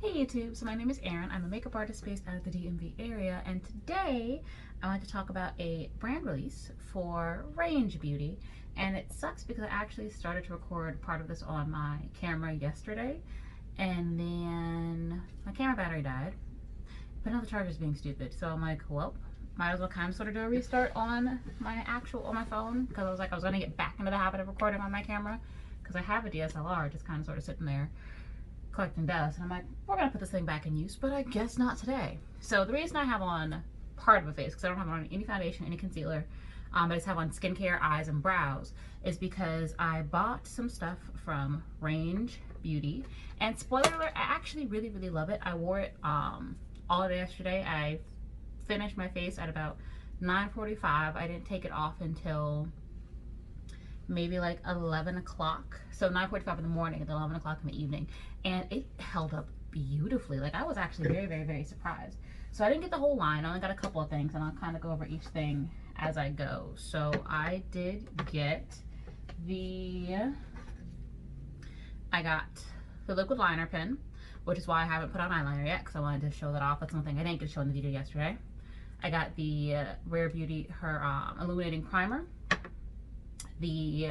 Hey YouTube, so my name is Erin. I'm a makeup artist based out of the DMV area, and today I want to talk about a brand release for Range Beauty. And it sucks because I actually started to record part of this on my camera yesterday, and then my camera battery died, but now the charger's being stupid. So I'm like, well, might as well kind of sort of do a restart on my phone, because I was going to get back into the habit of recording on my camera, because I have a DSLR just kind of sort of sitting there collecting dust, and I'm like, we're gonna put this thing back in use, but I guess not today. So the reason I have on part of a face, because I don't have on any foundation, any concealer, I just have on skincare, eyes, and brows, is because I bought some stuff from Range Beauty, and spoiler alert, I actually really love it. I wore it all day yesterday. I finished my face at about 9:45. I didn't take it off until maybe like 11 o'clock, so 9:45 in the morning and 11 o'clock in the evening, and it held up beautifully. Like, I was actually very surprised. So I didn't get the whole line, I only got a couple of things, and I'll kind of go over each thing as I go. So I got the liquid liner pen, which is why I haven't put on eyeliner yet, because I wanted to show that off. That's one thing I didn't get to show in the video yesterday. I got the Rare Beauty, her Illuminating Primer, the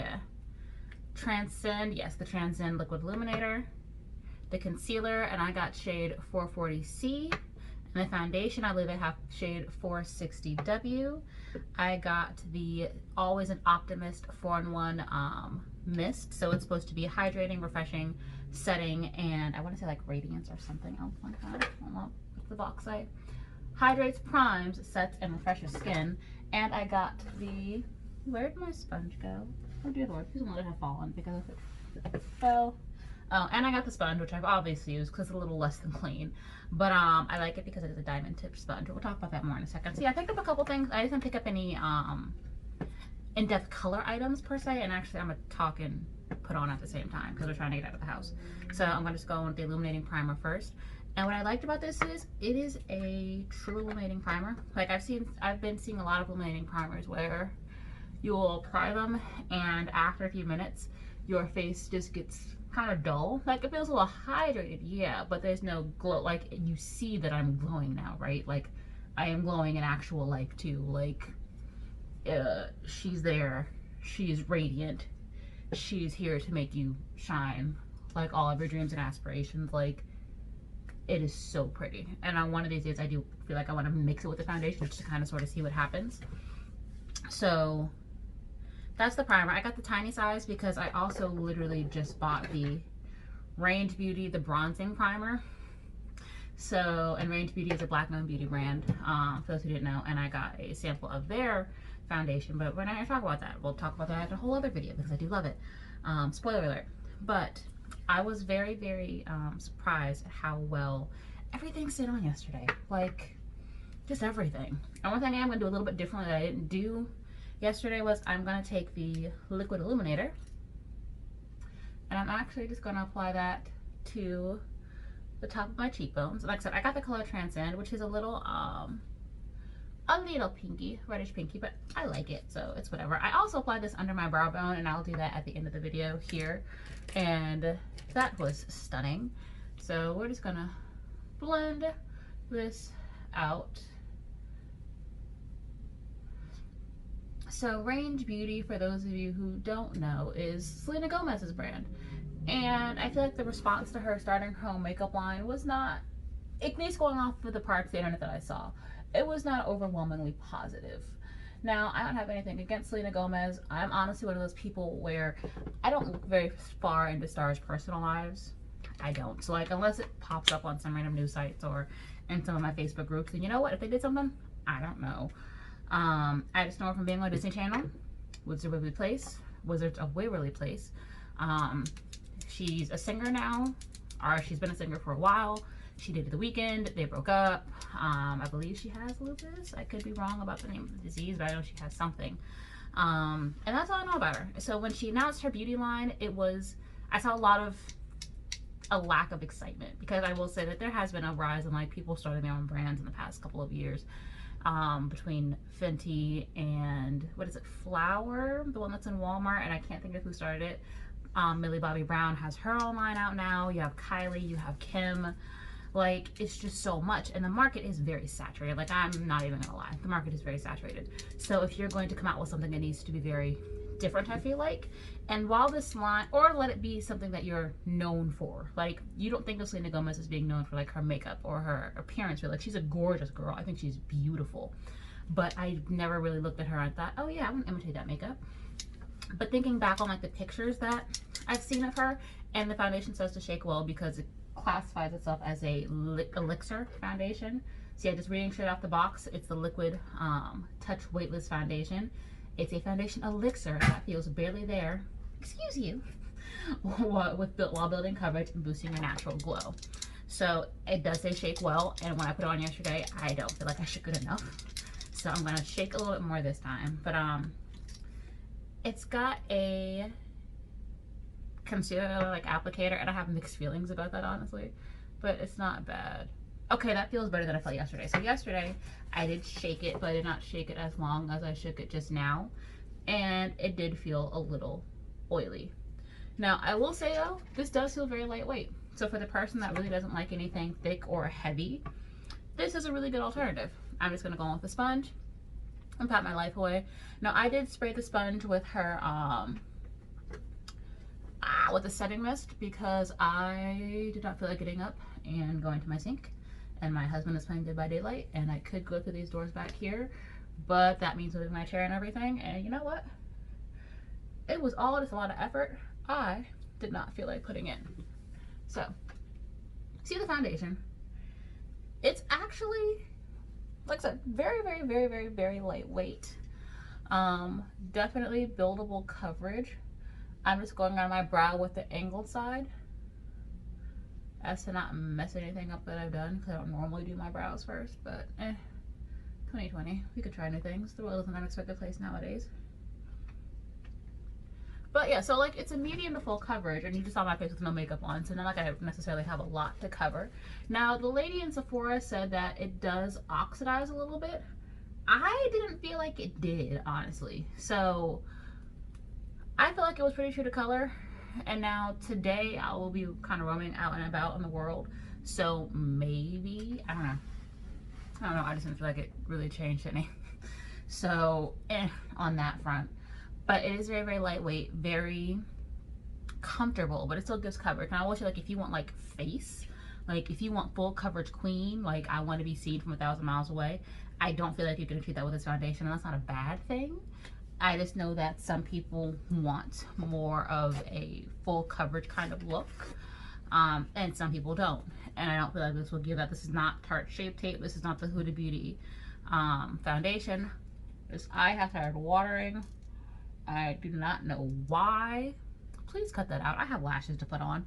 Transcend Liquid Illuminator, the concealer, and I got shade 440C, and the foundation, I believe I have shade 460W. I got the Always an Optimist 4-in-1 mist, so it's supposed to be hydrating, refreshing, setting, and I want to say like radiance or something else like that. I don't know what the box say. Hydrates, primes, sets, and refreshes skin. And I got the, where'd my sponge go? Oh dear Lord, please don't let it have fallen, because if it fell. Oh, and I got the sponge, which I've obviously used because it's a little less than clean. But I like it because it is a diamond tipped sponge. We'll talk about that more in a second. So yeah, I picked up a couple things. I didn't pick up any in-depth color items per se, and actually I'm gonna talk and put on at the same time because we're trying to get out of the house. So I'm gonna just go with the Illuminating Primer first. And what I liked about this is it is a true illuminating primer. Like, I've been seeing a lot of illuminating primers where you will apply them, and after a few minutes your face just gets kind of dull. Like, it feels a little hydrated, yeah, but there's no glow. Like, you see that I'm glowing now, right? Like, I am glowing in actual life too. Like, she's there, she's radiant, she's here to make you shine like all of your dreams and aspirations. Like, it is so pretty. And on one of these days I do feel like I want to mix it with the foundation just to kind of sort of see what happens. So that's the primer. I got the tiny size because I also literally just bought the Range Beauty, the bronzing primer. So, and Range Beauty is a black-owned beauty brand, for those who didn't know, and I got a sample of their foundation, but we're not going to talk about that. We'll talk about that in a whole other video because I do love it. Spoiler alert. But I was very surprised at how well everything stayed on yesterday. Like, just everything. And one thing I am going to do a little bit differently that I didn't do yesterday was I'm going to take the liquid illuminator, and I'm actually just going to apply that to the top of my cheekbones. Like I said, I got the color Transcend, which is a little pinky, reddish pinky, but I like it, so it's whatever. I also applied this under my brow bone, and I'll do that at the end of the video here, and that was stunning. So we're just gonna blend this out. So Range Beauty, for those of you who don't know, is Selena Gomez's brand, and I feel like the response to her starting her own makeup line was not, at least going off of the parts of the internet that I saw, it was not overwhelmingly positive. Now, I don't have anything against Selena Gomez. I'm honestly one of those people where I don't look very far into stars' personal lives. I don't. So, like, unless it pops up on some random news sites or in some of my Facebook groups, and you know what? If they did something, I don't know. I just know her from being on Disney Channel, Wizards of Waverly Place. She's a singer now, or she's been a singer for a while. She dated The Weeknd, they broke up. I believe she has lupus. I could be wrong about the name of the disease, but I know she has something. And that's all I know about her. So when she announced her beauty line, I saw a lack of excitement, because I will say that there has been a rise in like people starting their own brands in the past couple of years. Between Fenty and, what is it, Flower, the one that's in Walmart, and I can't think of who started it. Millie Bobby Brown has her own line out now. You have Kylie, you have Kim. Like, it's just so much, and the market is very saturated. Like, I'm not even gonna lie, the market is very saturated. So if you're going to come out with something, it needs to be very different, I feel like. And while this line, or let it be something that you're known for. Like, you don't think of Selena Gomez as being known for like her makeup or her appearance. Like, she's a gorgeous girl. I think she's beautiful. But I never really looked at her and thought, oh yeah, I'm gonna imitate that makeup. But thinking back on like the pictures that I've seen of her, and the foundation says to shake well because it classifies itself as a elixir foundation. So yeah, just reading straight off the box, it's the liquid touch weightless foundation. It's a foundation elixir that feels barely there, excuse you, while building coverage and boosting your natural glow. So it does say shake well, and when I put it on yesterday, I don't feel like I shook it enough. So I'm gonna shake a little bit more this time. But it's got a concealer like applicator, and I have mixed feelings about that, honestly, but it's not bad. Okay, that feels better than I felt yesterday. So yesterday I did shake it, but I did not shake it as long as I shook it just now, and it did feel a little oily. Now I will say though, this does feel very lightweight. So for the person that really doesn't like anything thick or heavy, this is a really good alternative. I'm just gonna go on with the sponge and pat my life away. Now I did spray the sponge with her with a setting mist because I did not feel like getting up and going to my sink, and my husband is playing Dead by Daylight, and I could go through these doors back here, but that means moving my chair and everything, and you know what, it was all just a lot of effort I did not feel like putting in. So see the foundation, it's actually, like I said, very lightweight. Definitely buildable coverage. I'm just going on my brow with the angled side as to not mess anything up that I've done, because I don't normally do my brows first, but 2020, we could try new things. The world is an unexpected place nowadays. But yeah, so like it's a medium to full coverage, and you just saw my face with no makeup on, so not like I necessarily have a lot to cover. Now the lady in Sephora said that it does oxidize a little bit. I didn't feel like it did, honestly. So I feel like it was pretty true to color, and now today I will be kind of roaming out and about in the world, so maybe, I don't know, I just didn't feel like it really changed any. So on that front. But it is very lightweight, very comfortable, but it still gives coverage. And I will say, like, if you want like face, like if you want full coverage queen, like I want to be seen from 1,000 miles away, I don't feel like you can achieve that with this foundation, and that's not a bad thing. I just know that some people want more of a full coverage kind of look, and some people don't. And I don't feel like this will give that. This is not Tarte Shape Tape. This is not the Huda Beauty foundation. This eye has started watering. I do not know why. Please cut that out. I have lashes to put on.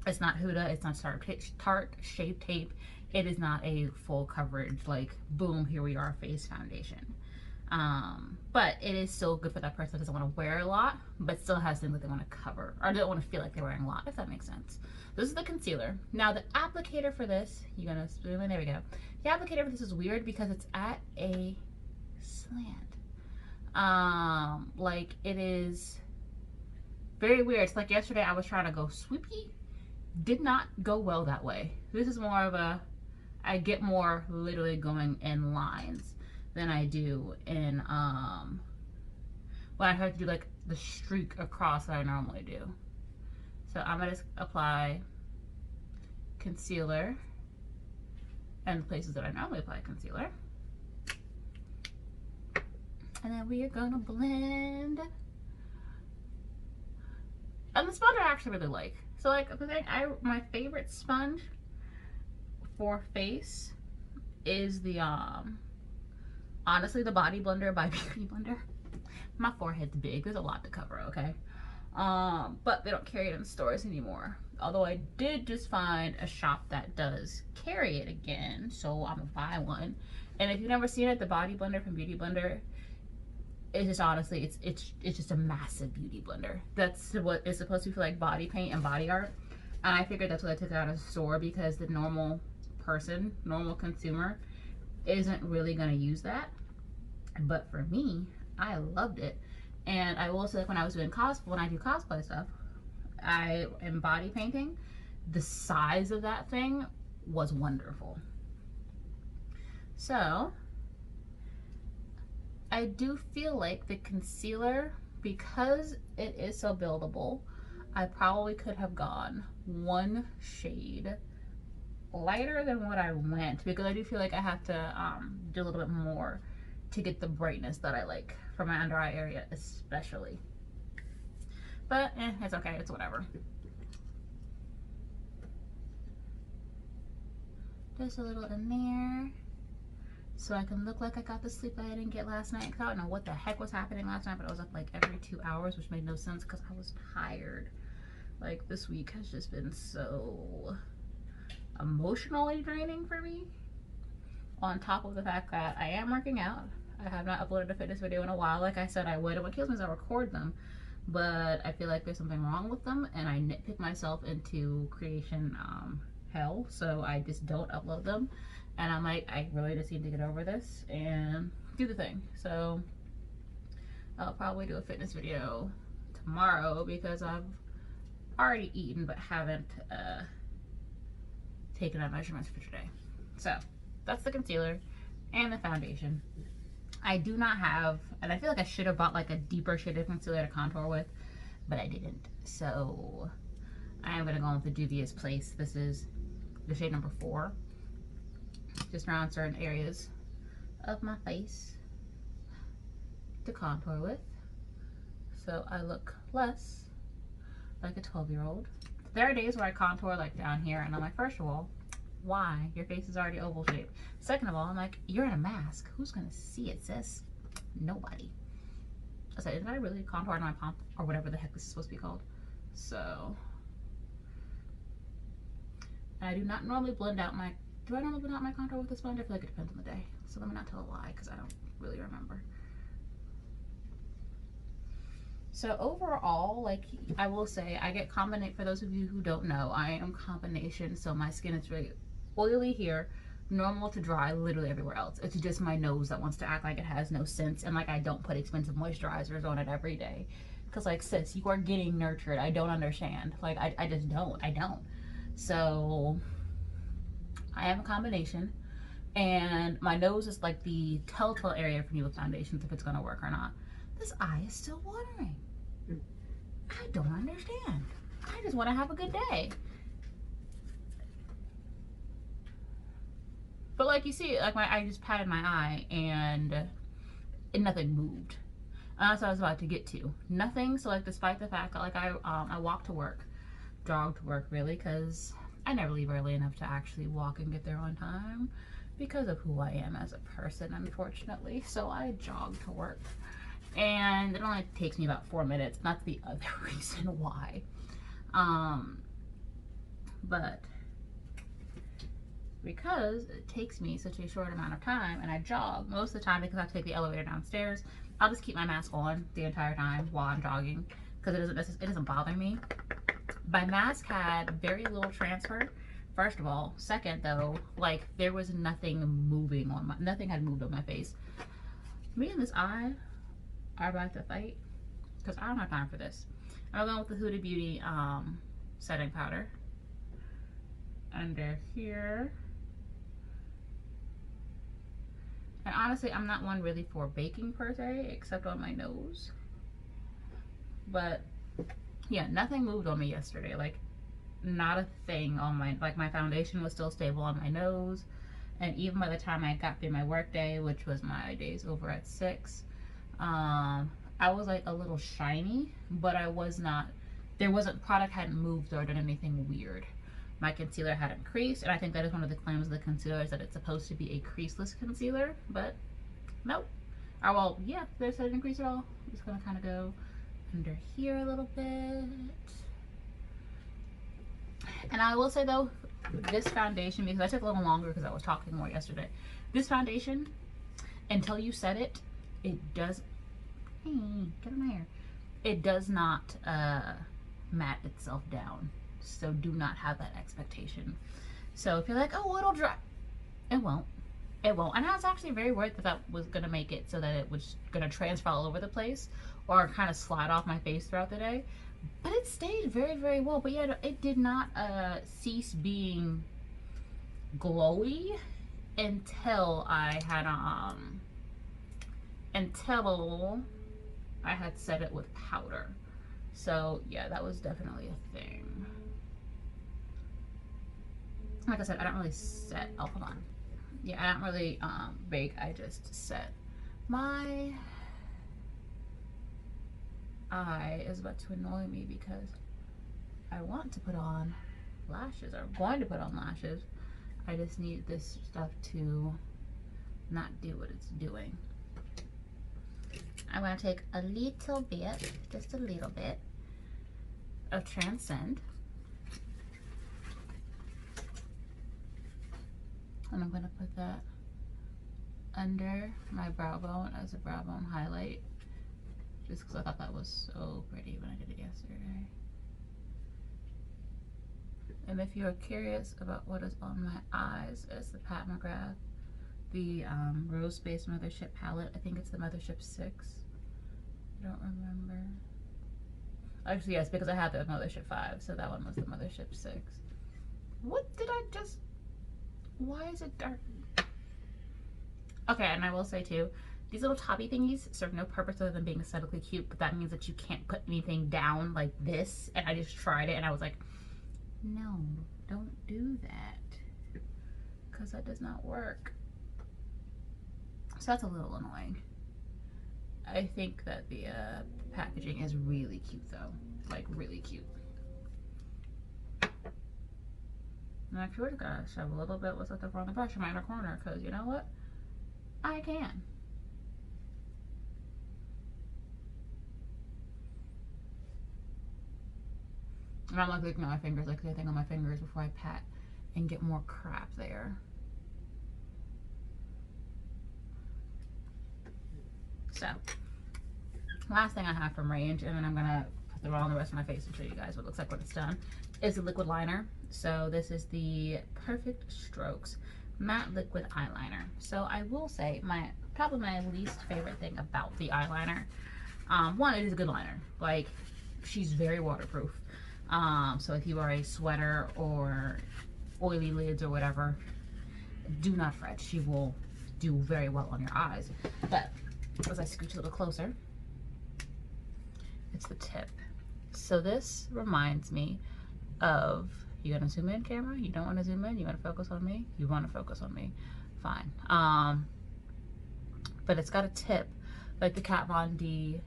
It's not Huda. It's not Tarte Shape Tape. It is not a full coverage, like, boom, here we are, face foundation. But it is still good for that person that doesn't want to wear a lot, but still has things that they want to cover, or don't want to feel like they're wearing a lot, if that makes sense. This is the concealer. Now the applicator for this, you're gonna zoom in, there we go. The applicator for this is weird because it's at a slant. Like, it is very weird. It's like yesterday I was trying to go swoopy, did not go well that way. This is more of a, I get more literally going in lines than I do in when I try to do like the streak across that I normally do. So I'm gonna just apply concealer in places that I normally apply concealer, and then we are gonna blend. And the sponge I actually really like. So like the thing, my favorite sponge for face is the honestly, the Body Blender by Beauty Blender. My forehead's big. There's a lot to cover, okay? But they don't carry it in stores anymore. Although I did just find a shop that does carry it again, so I'm gonna buy one. And if you've never seen it, the Body Blender from Beauty Blender, it's just honestly, it's just a massive beauty blender. That's what it's supposed to be for, like body paint and body art. And I figured that's what I took out of the store, because the normal person, normal consumer, isn't really gonna use that. But for me, I loved it. And I will say, like, when I was doing cosplay, when I do cosplay stuff, I am body painting. the size of that thing was wonderful. So I do feel like the concealer, because it is so buildable, I probably could have gone one shade lighter than what I went, because I do feel like I have to do a little bit more to get the brightness that I like for my under eye area especially. But it's okay, it's whatever. Just a little in there, so I can look like I got the sleep I didn't get last night, because I don't know what the heck was happening last night, but I was up like every 2 hours, which made no sense because I was tired. Like, this week has just been so emotionally draining for me, on top of the fact that I am working out. I have not uploaded a fitness video in a while, like I said I would, and what kills me is I record them, but I feel like there's something wrong with them, and I nitpick myself into creation hell, so I just don't upload them. And I'm like, I really just need to get over this and do the thing. So I'll probably do a fitness video tomorrow, because I've already eaten but haven't taken out measurements for today. So that's the concealer and the foundation. I do not have, and I feel like I should have bought like a deeper shade of concealer to contour with, but I didn't. So I am gonna go with the Juvia's Place. This is the shade number 4, just around certain areas of my face to contour with, so I look less like a 12-year-old. There are days where I contour like down here, and I'm like, first of all, why? Your face is already oval shaped. Second of all, I'm like, you're in a mask. Who's gonna see it, sis? Nobody. I said, did I really contour my pomp, or whatever the heck this is supposed to be called? So, I do not normally blend out my, do I normally blend out my contour with this blender? I feel like it depends on the day. So let me not tell a lie, because I don't really remember. So overall, like, I will say, I get combination, for those of you who don't know, I am combination, so my skin is really oily here, normal to dry literally everywhere else. It's just my nose that wants to act like it has no sense, and like I don't put expensive moisturizers on it every day. Because like, sis, you are getting nurtured. I don't understand. Like, I just don't. I don't. So I have a combination, and my nose is like the telltale area for me with foundations if it's going to work or not. This eye is still watering. I don't understand. I just want to have a good day. But like you see, like I just patted my eye and nothing moved. And that's what I was about to get to. Nothing. So like, despite the fact that like I walked to work, jogged to work really, because I never leave early enough to actually walk and get there on time because of who I am as a person, unfortunately. So I jog to work. And it only takes me about 4 minutes. That's the other reason why. But because it takes me such a short amount of time, and I jog most of the time because I take the elevator downstairs, I'll just keep my mask on the entire time while I'm jogging, because it doesn't bother me. My mask had very little transfer, first of all. Second though, like, there was nothing moving on my, nothing had moved on my face. Me and this eye are about to fight, because I don't have time for this. I'm going with the Huda Beauty setting powder under here. And honestly, I'm not one really for baking per se, except on my nose. But yeah, nothing moved on me yesterday. Like, not a thing on my, like, my foundation was still stable on my nose. And even by the time I got through my work day, which was my days over at 6, I was like a little shiny, but I was not, there wasn't, product hadn't moved or done anything weird. My concealer hadn't creased, and I think that is one of the claims of the concealer, is that it's supposed to be a creaseless concealer, but nope. Oh, well, yeah, there's no crease at all. I'm just gonna kind of go under here a little bit. And I will say though, this foundation, because I took a little longer because I was talking more yesterday, this foundation, until you set it, it does, hey, get in my hair, it does not matte itself down. So do not have that expectation. So if you're like, oh, it'll dry, it won't. It won't. And I was actually very worried that that was gonna make it so that it was gonna transfer all over the place or kind of slide off my face throughout the day. but it stayed very, very well. But yeah, it did not cease being glowy until I had set it with powder. So yeah, that was definitely a thing. Like I said, I don't really set. Oh, hold on. Yeah, I don't really bake. I just set. My eye is about to annoy me because I want to put on lashes. Or I'm going to put on lashes. I just need this stuff to not do what it's doing. I'm going to take a little bit, just a little bit, of Transcend. And I'm going to put that under my brow bone as a brow bone highlight. Just because I thought that was so pretty when I did it yesterday. And if you're curious about what is on my eyes, it's the Pat McGrath, the Rose Space Mothership palette. I think it's the Mothership 6. I don't remember. Actually, yes, because I had the Mothership 5, so that one was the Mothership 6. What did I just... Why is it dark? Okay, and I will say too, these little toppy thingies serve no purpose other than being aesthetically cute, but that means that you can't put anything down like this. And I just tried it and I was like, no, don't do that, because that does not work. So that's a little annoying. I think that the packaging is really cute though, like really cute. And actually, we're just gonna shove a little bit what's left over on the brush in my inner corner, because you know what? I can. And I'm like looking at my fingers, like anything on my fingers before I pat and get more crap there. So, last thing I have from Range, and then I'm gonna put it all on the rest of my face and show you guys what it looks like when it's done, is the liquid liner. So this is the Perfect Strokes Matte Liquid Eyeliner. So I will say, probably my least favorite thing about the eyeliner, one, it is a good liner. Like, she's very waterproof. So if you are a sweater or oily lids or whatever, do not fret. She will do very well on your eyes. But as I scooch a little closer, it's the tip. So this reminds me of, you gonna zoom in, camera? You don't want to zoom in? You want to focus on me? You want to focus on me? Fine. But it's got a tip like the Kat Von D,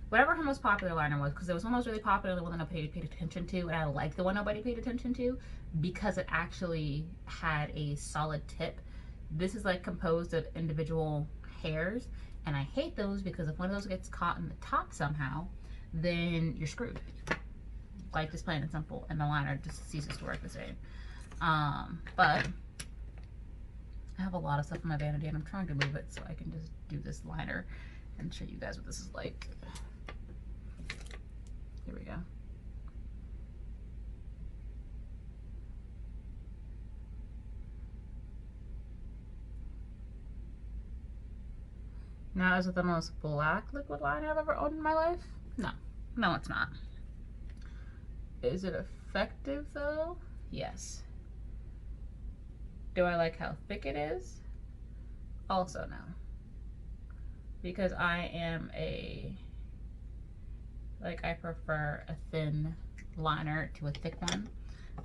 whatever her most popular liner was, because there was one that was really popular, the one that nobody paid attention to, and I like the one nobody paid attention to because it actually had a solid tip. This is like composed of individual hairs, and I hate those because if one of those gets caught in the top somehow, then you're screwed. Like, just plain and simple, and the liner just ceases to work the same. But I have a lot of stuff in my vanity, and I'm trying to move it so I can just do this liner and show you guys what this is like. Here we go. Now, is it the most black liquid liner I've ever owned in my life? No. No, it's not. Is it effective though? Yes. Do I like how thick it is? Also no. Because I am I prefer a thin liner to a thick one.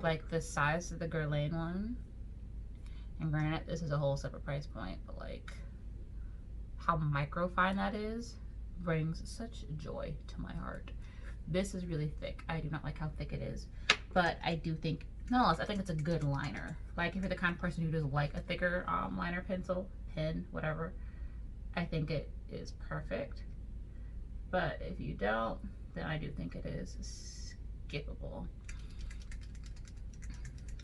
Like the size of the Guerlain one. And granted, this is a whole separate price point, but like how micro fine that is brings such joy to my heart. This is really thick. I do not like how thick it is, but I do think, nonetheless, I think it's a good liner. Like if you're the kind of person who does like a thicker liner pen, whatever, I think it is perfect. But if you don't, then I do think it is skippable.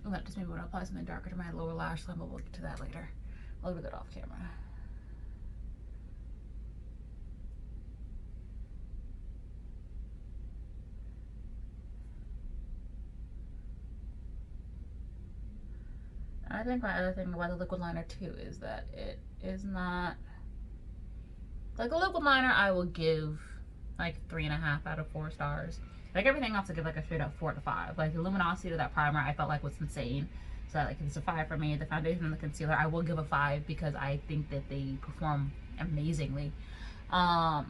Oh, that just maybe want to apply something darker to my lower lash line, but we'll get to that later. I'll do that off camera. I think my other thing about the liquid liner too is that it is not, like a liquid liner I will give like 3.5 out of 4 stars. Like everything else I give like a straight up 4 to 5. Like the luminosity of that primer I felt like was insane. So like it's a 5 for me. The foundation and the concealer I will give a 5 because I think that they perform amazingly. The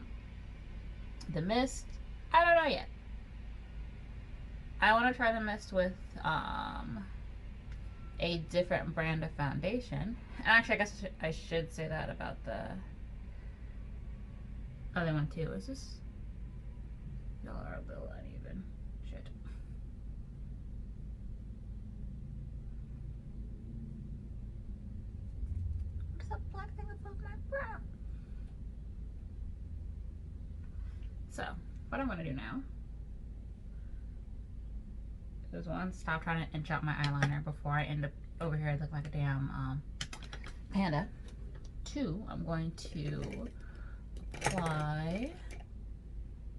mist, I don't know yet. I want to try the mist with a different brand of foundation. And actually, I guess I should say that about the other one too. Is this? Y'all are a little uneven. Shit. What's that black thing above my brow? So, what I'm going to do now is one, stop trying to inch out my eyeliner before I end up over here looking like a damn panda. 2, I'm going to apply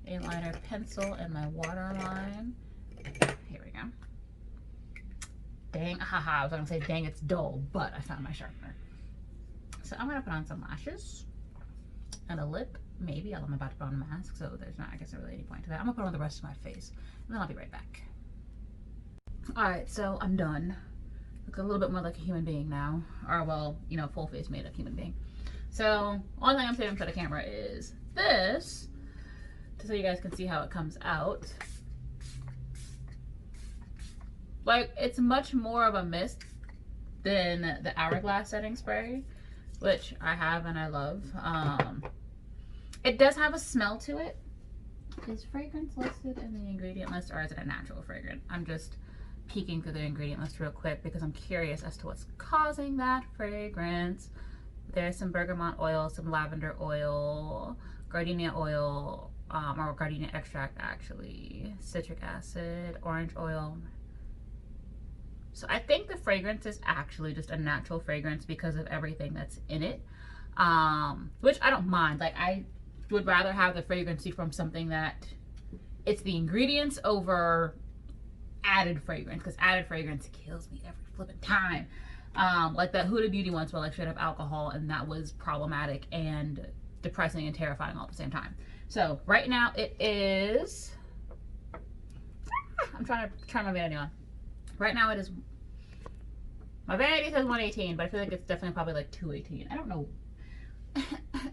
a liner pencil in my waterline. Here we go. Dang, haha, I was gonna say dang it's dull, but I found my sharpener. So I'm gonna put on some lashes and a lip, maybe, although I'm about to put on a mask, so there's not, I guess, really any point to that. I'm gonna put on the rest of my face, and then I'll be right back. Alright, so I'm done. Look a little bit more like a human being now. Or, well, you know, full face made up human being. So, only thing I'm saving for the camera is this, so you guys can see how it comes out. Like, it's much more of a mist than the Hourglass setting spray, which I have and I love. It does have a smell to it. Is fragrance listed in the ingredient list, or is it a natural fragrance? I'm just peeking through the ingredient list real quick because I'm curious as to what's causing that fragrance. There's some bergamot oil, some lavender oil, gardenia oil, or gardenia extract actually, citric acid, orange oil. So I think the fragrance is actually just a natural fragrance because of everything that's in it, which I don't mind. Like, I would rather have the fragrancy from something that it's the ingredients over added fragrance, because added fragrance kills me every flipping time. Like that Huda Beauty one smelled like straight up alcohol, and that was problematic and depressing and terrifying all at the same time. So right now it is, I'm trying to turn my vanity on. Right now it is, my vanity says 118, but I feel like it's definitely probably like 218. I don't know.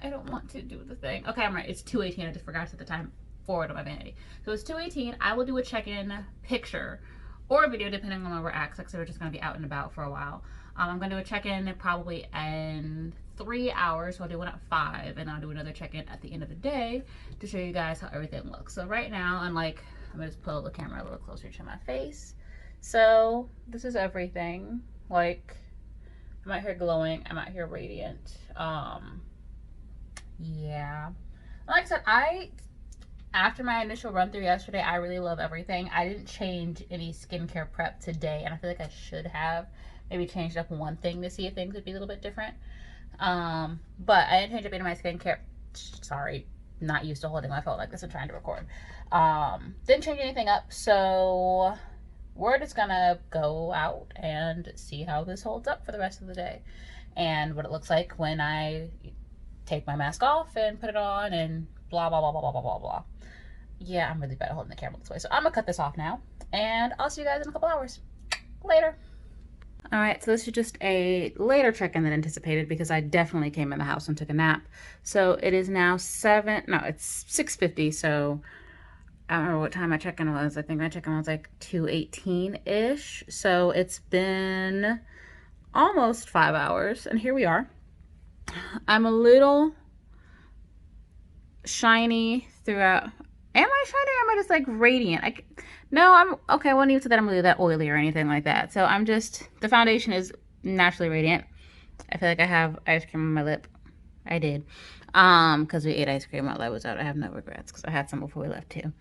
I don't want to do the thing. Okay, I'm right. It's 218. I just forgot to set the time forward on my vanity. So it's 218. I will do a check-in picture or a video depending on where we're at, because we're just going to be out and about for a while. I'm going to do a check-in probably in 3 hours. So I'll do one at 5, and I'll do another check-in at the end of the day to show you guys how everything looks. So right now, and like, I'm going to just pull the camera a little closer to my face. So this is everything. Like, I'm out here glowing. I'm out here radiant. Yeah. Like I said, after my initial run through yesterday, I really love everything. I didn't change any skincare prep today, and I feel like I should have maybe changed up one thing to see if things would be a little bit different. But I didn't change up any of my skincare. Sorry, not used to holding my phone like this and trying to record. Didn't change anything up, so we're just gonna go out and see how this holds up for the rest of the day and what it looks like when I take my mask off and put it on and blah blah blah blah blah blah blah blah. Yeah, I'm really bad at holding the camera this way, so I'm gonna cut this off now and I'll see you guys in a couple hours. Later. All right, so this is just a later check-in than anticipated because I definitely came in the house and took a nap. So it is now it's 6:50, so I don't remember what time my check-in was. I think my check-in was like 2:18-ish. So it's been almost 5 hours, and here we are. I'm a little shiny throughout. Am I shiny or am I just like radiant? No, I'm okay. I won't even say that I'm really that oily or anything like that. So I'm just, the foundation is naturally radiant. I feel like I have ice cream on my lip. I did. Because we ate ice cream while I was out. I have no regrets because I had some before we left too.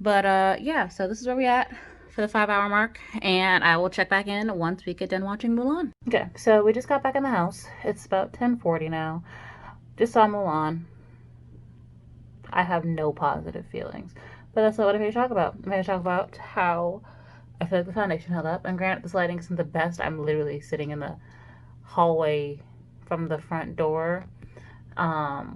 But yeah, so this is where we at for the 5 hour mark, and I will check back in once we get done watching Mulan. Okay, so we just got back in the house. It's about 10:40 now. Just saw Mulan. I have no positive feelings, but that's not what I'm here to talk about. I'm here to talk about how I feel like the foundation held up. And granted, this lighting isn't the best. I'm literally sitting in the hallway from the front door.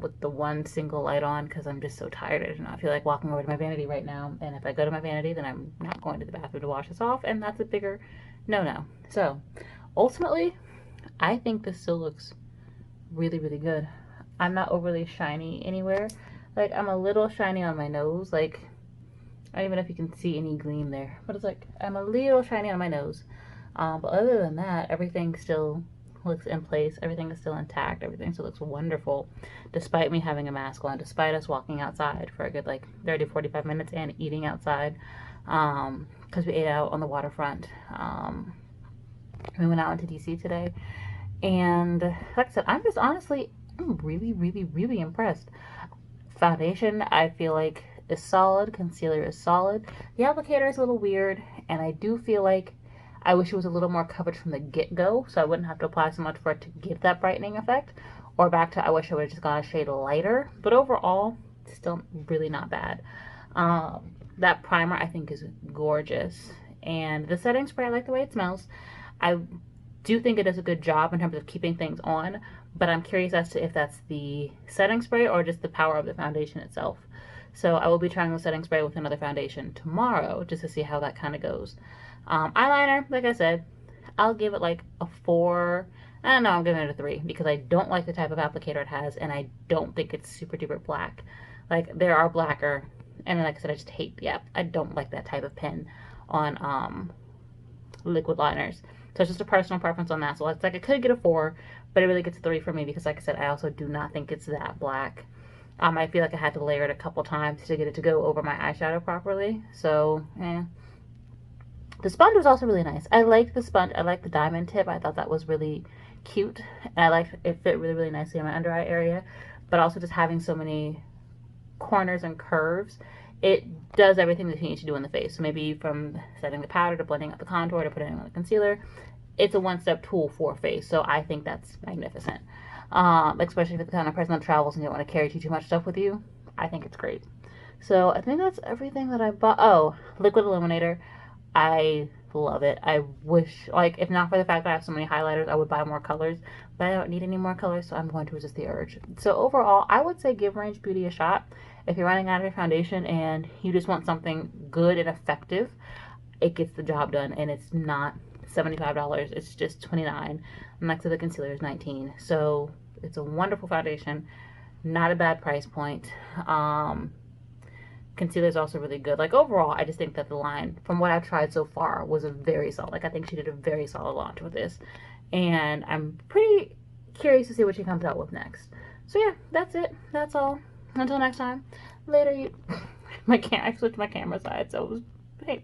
with the one single light on because I'm just so tired. I do not feel like walking over to my vanity right now. And if I go to my vanity, then I'm not going to the bathroom to wash this off, and that's a bigger no-no. So ultimately, I think this still looks really, really good. I'm not overly shiny anywhere. Like, I'm a little shiny on my nose. Like, I don't even know if you can see any gleam there, but it's like I'm a little shiny on my nose. But other than that, everything still looks in place. Everything is still intact. Everything still looks wonderful, despite me having a mask on, despite us walking outside for a good like 30, 45 minutes and eating outside, because we ate out on the waterfront. We went out into DC today, and like I said, I'm really, really, really impressed. Foundation, I feel like, is solid. Concealer is solid. The applicator is a little weird, and I do feel like I wish it was a little more coverage from the get-go, so I wouldn't have to apply so much for it to give that brightening effect. Or back to, I wish I would have just gone a shade lighter. But overall, still really not bad. That primer, I think, is gorgeous. And the setting spray, I like the way it smells. I do think it does a good job in terms of keeping things on, but I'm curious as to if that's the setting spray or just the power of the foundation itself. So I will be trying the setting spray with another foundation tomorrow just to see how that kind of goes. Eyeliner, like I said, I'll give it like a 4. I don't know, I'm giving it a 3 because I don't like the type of applicator it has, and I don't think it's super duper black. Like, there are blacker, and like I said, I just hate the app. I don't like that type of pen on liquid liners. So it's just a personal preference on that. So it's like I could get a 4, but it really gets a 3 for me because, like I said, I also do not think it's that black. I feel like I had to layer it a couple times to get it to go over my eyeshadow properly. So, The sponge was also really nice. I liked the sponge. I liked the diamond tip. I thought that was really cute. And I liked it fit really, really nicely in my under eye area. But also just having so many corners and curves, it does everything that you need to do in the face. So maybe from setting the powder to blending out the contour to putting on the concealer, it's a one-step tool for face. So I think that's magnificent. Especially if you're the kind of person that travels and you don't want to carry too much stuff with you. I think it's great. So I think that's everything that I bought. Oh, liquid illuminator. I love it. I wish, like, if not for the fact that I have so many highlighters, I would buy more colors, but I don't need any more colors, so I'm going to resist the urge. So overall, I would say give Range Beauty a shot. If you're running out of your foundation and you just want something good and effective, it gets the job done, and it's not $75. It's just $29. Next to the concealer is $19. So it's a wonderful foundation, not a bad price point. Concealer is also really good. Like, overall, I just think that the line, from what I've tried so far, was a very solid. Like, I think she did a very solid launch with this. And I'm pretty curious to see what she comes out with next. So, yeah, that's it. That's all. Until next time. Later, you... I switched my camera side, so it was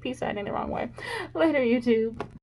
peace signing the wrong way. Later, YouTube.